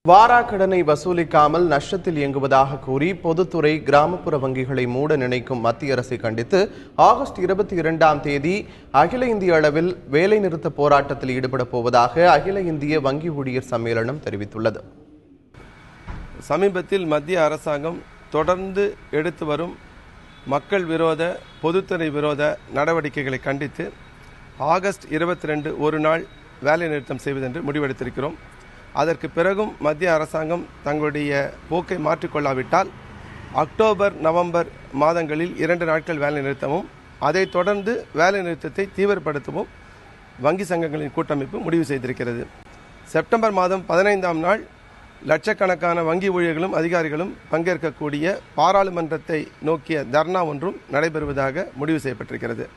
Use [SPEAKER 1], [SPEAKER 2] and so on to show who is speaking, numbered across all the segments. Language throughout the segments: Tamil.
[SPEAKER 1] வாராக்கடனை வசூலிக்காமல் நஷ்டத்தில் இயங்குவதாக கூறி பொதுத்துறை கிராமப்புற வங்கிகளை மூட நினைக்கும் மத்திய அரசை கண்டித்து ஆகஸ்ட் 22ஆம் தேதி அகில இந்திய அளவில் வேலைநிறுத்த போராட்டத்தில் ஈடுபட போவதாக அகில இந்திய வங்கி ஊழியர் சம்மேளனம் தெரிவித்துள்ளது.
[SPEAKER 2] சமீபத்தில் மத்திய அரசாங்கம் தொடர்ந்து எடுத்து வரும் மக்கள் விரோத பொதுத்துறை விரோத நடவடிக்கைகளை கண்டித்து ஆகஸ்ட் 22 ஒரு நாள் வேலைநிறுத்தம் செய்வதென்று முடிவெடுத்திருக்கிறோம். அதற்கு பிறகும் மத்திய அரசாங்கம் தங்களுடைய போக்கை மாற்றிக்கொள்ளாவிட்டால் அக்டோபர் நவம்பர் மாதங்களில் 2 நாட்கள் வேலை நிறுத்தமும் அதைத் தொடர்ந்து வேலை நிறுத்தத்தை தீவிரப்படுத்தவும் வங்கி சங்கங்களின் கூட்டமைப்பு முடிவு செய்திருக்கிறது. செப்டம்பர் மாதம் 15ஆம் நாள் லட்சக்கணக்கான வங்கி ஊழியர்களும் அதிகாரிகளும் பங்கேற்கக்கூடிய பாராளுமன்றத்தை நோக்கிய தர்ணா ஒன்றும் நடைபெறுவதாக முடிவு செய்யப்பட்டிருக்கிறது.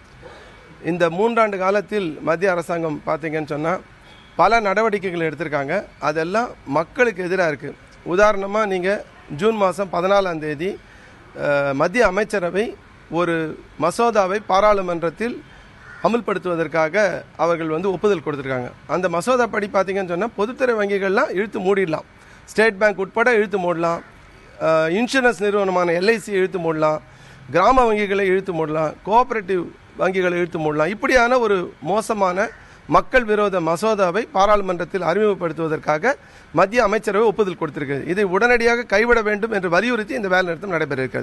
[SPEAKER 2] இந்த 3 ஆண்டு காலத்தில் மத்திய அரசாங்கம் பார்த்தீங்கன்னு சொன்னால் பல நடவடிக்கைகள் எடுத்திருக்காங்க. அதெல்லாம் மக்களுக்கு எதிராக இருக்குது. உதாரணமாக நீங்கள் ஜூன் மாதம் 14ஆம் தேதி மத்திய அமைச்சரவை ஒரு மசோதாவை பாராளுமன்றத்தில் அமுல்படுத்துவதற்காக அவர்கள் ஒப்புதல் கொடுத்துருக்காங்க. அந்த மசோதா படி பார்த்தீங்கன்னு சொன்னால் பொதுத்துறை வங்கிகள்லாம் இழுத்து மூடிடலாம். ஸ்டேட் பேங்க் உட்பட இழுத்து மூடலாம். இன்சூரன்ஸ் நிறுவனமான LIC இழுத்து மூடலாம். கிராம வங்கிகளை இழுத்து மூடலாம். கோஆபரேட்டிவ் வங்கிகளை இழுத்து மூடலாம். இப்படியான ஒரு மோசமான மக்கள் விரோத மசோதாவை பாராளுமன்றத்தில் அறிமுகப்படுத்துவதற்காக மத்திய அமைச்சரவை ஒப்புதல் கொடுத்திருக்கிறது. இதை உடனடியாக கைவிட வேண்டும் என்று வலியுறுத்தி இந்த வேலை நிறுத்தம் நடைபெற இருக்கிறது.